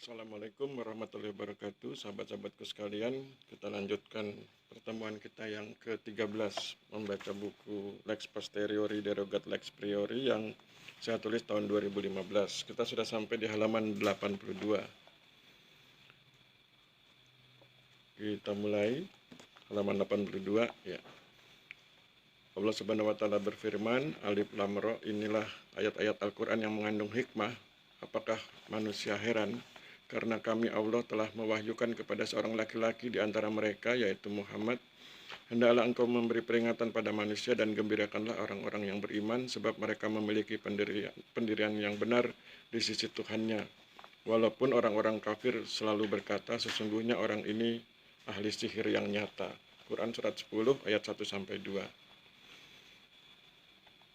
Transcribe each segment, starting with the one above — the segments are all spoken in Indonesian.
Assalamualaikum warahmatullahi wabarakatuh. Sahabat-sahabatku sekalian, kita lanjutkan pertemuan kita yang ke-13 membaca buku Lex Posteriori Derogat Lex Priori yang saya tulis tahun 2015. Kita sudah sampai di halaman 82. Kita mulai halaman 82 ya. Allah Subhanahu wa taala berfirman, Alif Lam Ra, inilah ayat-ayat Al-Qur'an yang mengandung hikmah. Apakah manusia heran? Karena kami Allah telah mewahyukan kepada seorang laki-laki di antara mereka, yaitu Muhammad. Hendaklah engkau memberi peringatan pada manusia dan gembirakanlah orang-orang yang beriman, sebab mereka memiliki pendirian yang benar di sisi Tuhannya. Walaupun orang-orang kafir selalu berkata, sesungguhnya orang ini ahli sihir yang nyata. Quran surat 10 ayat 1-2.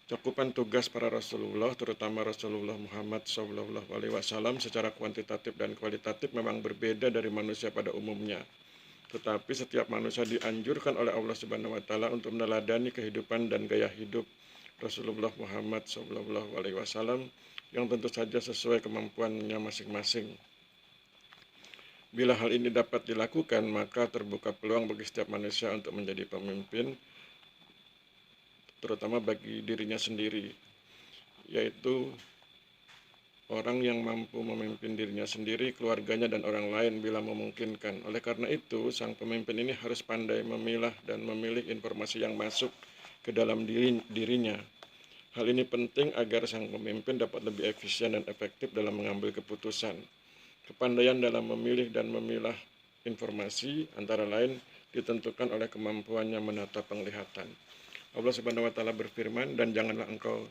Cakupan tugas para Rasulullah, terutama Rasulullah Muhammad SAW, secara kuantitatif dan kualitatif memang berbeda dari manusia pada umumnya. Tetapi setiap manusia dianjurkan oleh Allah Subhanahu wa taala untuk meneladani kehidupan dan gaya hidup Rasulullah Muhammad SAW yang tentu saja sesuai kemampuannya masing-masing. Bila hal ini dapat dilakukan, maka terbuka peluang bagi setiap manusia untuk menjadi pemimpin, terutama bagi dirinya sendiri, yaitu orang yang mampu memimpin dirinya sendiri, keluarganya, dan orang lain bila memungkinkan. Oleh karena itu, sang pemimpin ini harus pandai memilah dan memilih informasi yang masuk ke dalam dirinya. Hal ini penting agar sang pemimpin dapat lebih efisien dan efektif dalam mengambil keputusan. Kepandaian dalam memilih dan memilah informasi antara lain ditentukan oleh kemampuannya menata penglihatan. Allah Subhanahu wa taala berfirman, dan janganlah engkau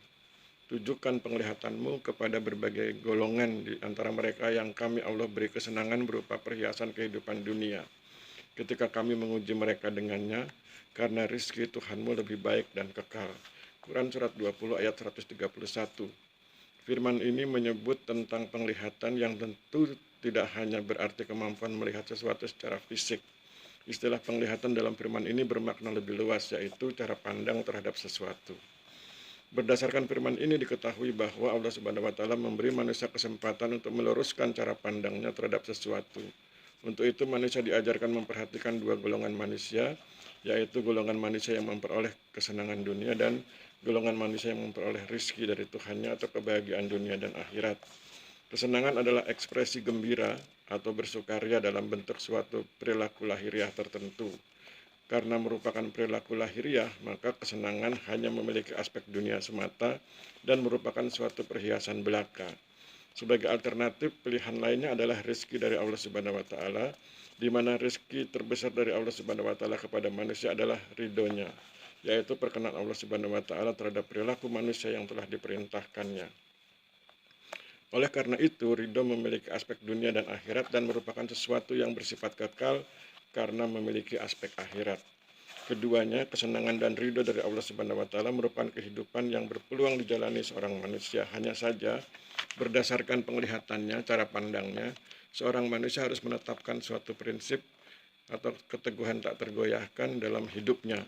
tujukan penglihatanmu kepada berbagai golongan di antara mereka yang kami Allah beri kesenangan berupa perhiasan kehidupan dunia, ketika kami menguji mereka dengannya, karena rizki Tuhanmu lebih baik dan kekal. Quran surat 20 ayat 131. Firman ini menyebut tentang penglihatan yang tentu tidak hanya berarti kemampuan melihat sesuatu secara fisik. Istilah penglihatan dalam firman ini bermakna lebih luas, yaitu cara pandang terhadap sesuatu. Berdasarkan firman ini diketahui bahwa Allah Subhanahu wa taala memberi manusia kesempatan untuk meluruskan cara pandangnya terhadap sesuatu. Untuk itu manusia diajarkan memperhatikan dua golongan manusia, yaitu golongan manusia yang memperoleh kesenangan dunia dan golongan manusia yang memperoleh rizki dari Tuhannya atau kebahagiaan dunia dan akhirat. Kesenangan adalah ekspresi gembira atau bersukaria dalam bentuk suatu perilaku lahiriah tertentu. Karena merupakan perilaku lahiriah, maka kesenangan hanya memiliki aspek dunia semata dan merupakan suatu perhiasan belaka. Sebagai alternatif, pilihan lainnya adalah rezeki dari Allah Subhanahu wa taala, di mana rezeki terbesar dari Allah Subhanahu wa taala kepada manusia adalah ridhonya, yaitu perkenan Allah Subhanahu wa taala terhadap perilaku manusia yang telah diperintahkannya. Oleh karena itu, ridho memiliki aspek dunia dan akhirat dan merupakan sesuatu yang bersifat kekal karena memiliki aspek akhirat. Keduanya, kesenangan dan ridho dari Allah Subhanahu wa taala merupakan kehidupan yang berpeluang dijalani seorang manusia. Hanya saja, berdasarkan penglihatannya, cara pandangnya, seorang manusia harus menetapkan suatu prinsip atau keteguhan tak tergoyahkan dalam hidupnya,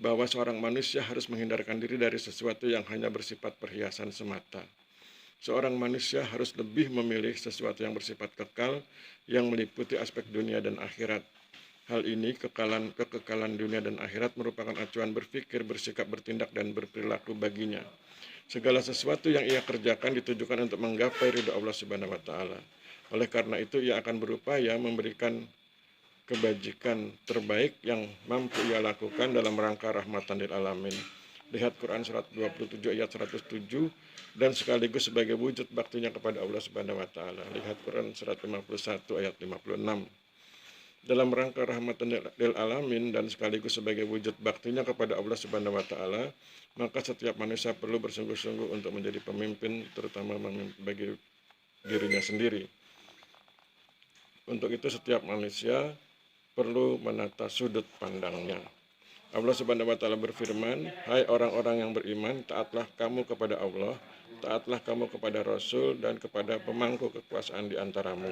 bahwa seorang manusia harus menghindarkan diri dari sesuatu yang hanya bersifat perhiasan semata. Seorang manusia harus lebih memilih sesuatu yang bersifat kekal, yang meliputi aspek dunia dan akhirat. Hal ini, kekekalan dunia dan akhirat merupakan acuan berpikir, bersikap, bertindak, dan berperilaku baginya. Segala sesuatu yang ia kerjakan ditujukan untuk menggapai ridho Allah Subhanahu wa taala. Oleh karena itu, ia akan berupaya memberikan kebajikan terbaik yang mampu ia lakukan dalam rangka rahmatan lil alamin. Lihat Quran surat 27 ayat 107, dan sekaligus sebagai wujud baktinya kepada Allah Subhanahu wa taala. Lihat Quran surat 51 ayat 56. Dalam rangka rahmatan lil alamin dan sekaligus sebagai wujud baktinya kepada Allah Subhanahu wa taala, maka setiap manusia perlu bersungguh-sungguh untuk menjadi pemimpin, terutama bagi dirinya sendiri. Untuk itu setiap manusia perlu menata sudut pandangnya. Allah Subhanahu wa taala berfirman, hai orang-orang yang beriman, taatlah kamu kepada Allah, taatlah kamu kepada Rasul dan kepada pemangku kekuasaan di antaramu.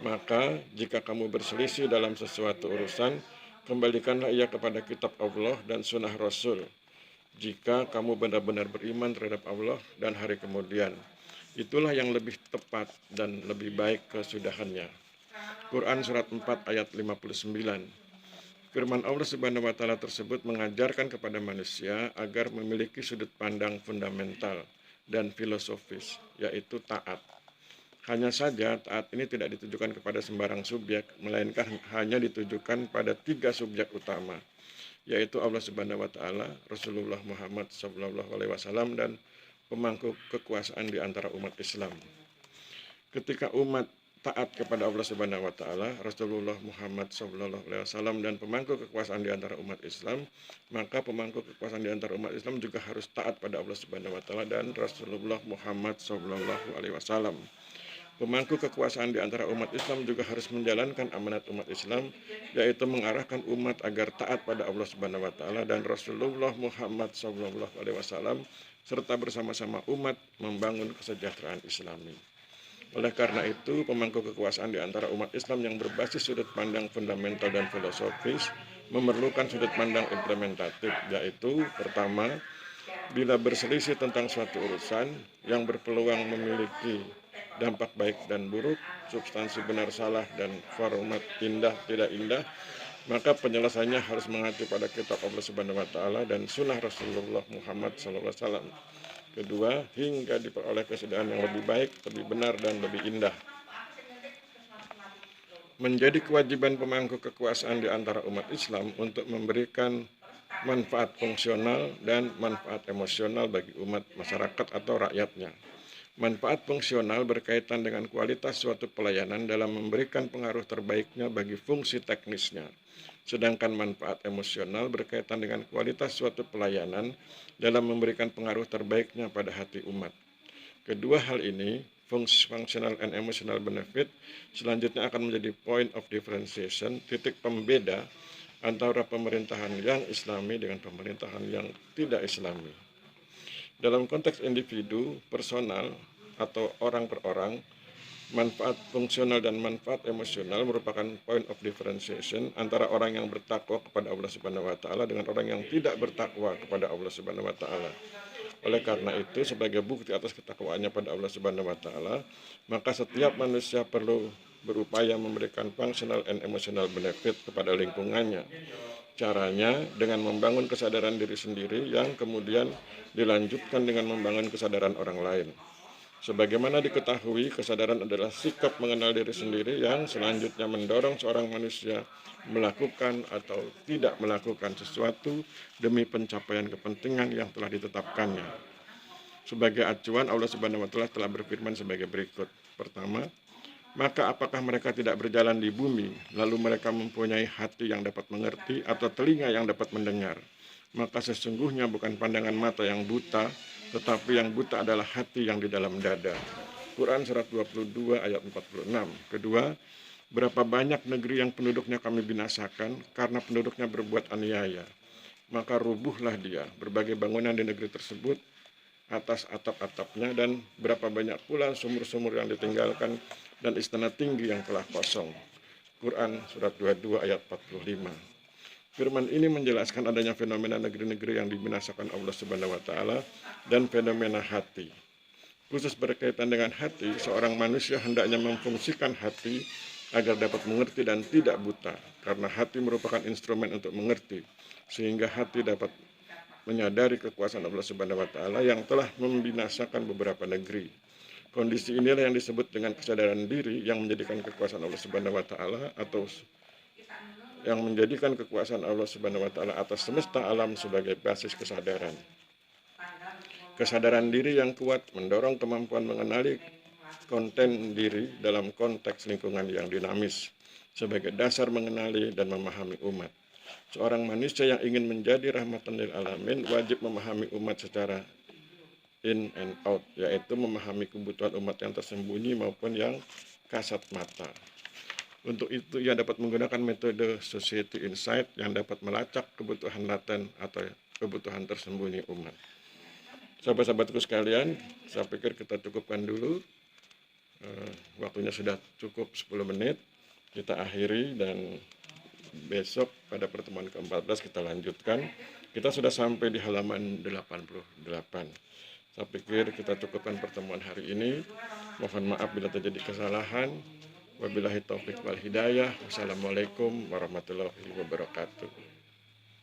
Maka jika kamu berselisih dalam sesuatu urusan, kembalikanlah ia kepada kitab Allah dan sunnah Rasul. Jika kamu benar-benar beriman terhadap Allah dan hari kemudian. Itulah yang lebih tepat dan lebih baik kesudahannya. Quran surat 4 ayat 59. Firman Allah Subhanahu wa taala tersebut mengajarkan kepada manusia agar memiliki sudut pandang fundamental dan filosofis, yaitu taat. Hanya saja taat ini tidak ditujukan kepada sembarang subjek, melainkan hanya ditujukan pada 3 subjek utama, yaitu Allah Subhanahu wa taala, Rasulullah Muhammad SAW, dan pemangku kekuasaan di antara umat Islam. Ketika umat taat kepada Allah Subhanahu wa taala, Rasulullah Muhammad SAW, dan pemangku kekuasaan di antara umat Islam, maka pemangku kekuasaan di antara umat Islam juga harus taat pada Allah Subhanahu wa taala dan Rasulullah Muhammad SAW. Pemangku kekuasaan di antara umat Islam juga harus menjalankan amanat umat Islam, yaitu mengarahkan umat agar taat pada Allah Subhanahu wa taala dan Rasulullah Muhammad SAW, serta bersama-sama umat membangun kesejahteraan Islami. Oleh karena itu, pemangku kekuasaan di antara umat Islam yang berbasis sudut pandang fundamental dan filosofis memerlukan sudut pandang implementatif, yaitu pertama, bila berselisih tentang suatu urusan yang berpeluang memiliki dampak baik dan buruk, substansi benar salah, dan format indah tidak indah, maka penyelesaiannya harus mengacu pada kitab Allah Subhanahu wa taala dan sunnah Rasulullah Muhammad SAW. Kedua, hingga diperoleh kesudahan yang lebih baik, lebih benar, dan lebih indah. Menjadi kewajiban pemangku kekuasaan di antara umat Islam untuk memberikan manfaat fungsional dan manfaat emosional bagi umat masyarakat atau rakyatnya. Manfaat fungsional berkaitan dengan kualitas suatu pelayanan dalam memberikan pengaruh terbaiknya bagi fungsi teknisnya. Sedangkan manfaat emosional berkaitan dengan kualitas suatu pelayanan dalam memberikan pengaruh terbaiknya pada hati umat. Kedua hal ini, functional and emotional benefit, selanjutnya akan menjadi point of differentiation, titik pembeda antara pemerintahan yang Islami dengan pemerintahan yang tidak Islami. Dalam konteks individu, personal, atau orang per orang, manfaat fungsional dan manfaat emosional merupakan point of differentiation antara orang yang bertakwa kepada Allah Subhanahu wa taala dengan orang yang tidak bertakwa kepada Allah Subhanahu wa taala. Oleh karena itu, sebagai bukti atas ketakwaannya pada Allah Subhanahu wa taala, maka setiap manusia perlu berupaya memberikan functional and emotional benefit kepada lingkungannya. Caranya dengan membangun kesadaran diri sendiri yang kemudian dilanjutkan dengan membangun kesadaran orang lain. Sebagaimana diketahui, kesadaran adalah sikap mengenal diri sendiri yang selanjutnya mendorong seorang manusia melakukan atau tidak melakukan sesuatu demi pencapaian kepentingan yang telah ditetapkannya. Sebagai acuan, Allah Subhanahu wa taala telah berfirman sebagai berikut. Pertama, maka apakah mereka tidak berjalan di bumi, lalu mereka mempunyai hati yang dapat mengerti atau telinga yang dapat mendengar? Maka sesungguhnya bukan pandangan mata yang buta, tetapi yang buta adalah hati yang di dalam dada. Quran surat 22 ayat 46. Kedua, berapa banyak negeri yang penduduknya kami binasakan karena penduduknya berbuat aniaya. Maka rubuhlah dia, berbagai bangunan di negeri tersebut atas atap-atapnya, dan berapa banyak pula sumur-sumur yang ditinggalkan dan istana tinggi yang telah kosong. Quran surat 22 ayat 45. Firman ini menjelaskan adanya fenomena negeri-negeri yang dibinasakan Allah Subhanahu wa taala dan fenomena hati. Khusus berkaitan dengan hati, seorang manusia hendaknya memfungsikan hati agar dapat mengerti dan tidak buta, karena hati merupakan instrumen untuk mengerti, sehingga hati dapat menyadari kekuasaan Allah Subhanahu wa taala yang telah membinasakan beberapa negeri. Kondisi inilah yang disebut dengan kesadaran diri yang menjadikan kekuasaan Allah Subhanahu wa taala atau yang menjadikan kekuasaan Allah Subhanahu wa taala atas semesta alam sebagai basis kesadaran. Kesadaran diri yang kuat mendorong kemampuan mengenali konten diri dalam konteks lingkungan yang dinamis sebagai dasar mengenali dan memahami umat. Seorang manusia yang ingin menjadi rahmatan lil alamin wajib memahami umat secara in and out, yaitu memahami kebutuhan umat yang tersembunyi maupun yang kasat mata. Untuk itu ia dapat menggunakan metode society insight yang dapat melacak kebutuhan laten atau kebutuhan tersembunyi umat. Sahabat-sahabatku sekalian, saya pikir kita cukupkan dulu. Waktunya sudah cukup 10 menit. Kita akhiri dan besok pada pertemuan ke-14 kita lanjutkan. Kita sudah sampai di halaman 88. Saya pikir kita cukupkan pertemuan hari ini. Mohon maaf bila terjadi kesalahan. Wabillahi taufik wal hidayah. Wassalamualaikum warahmatullahi wabarakatuh.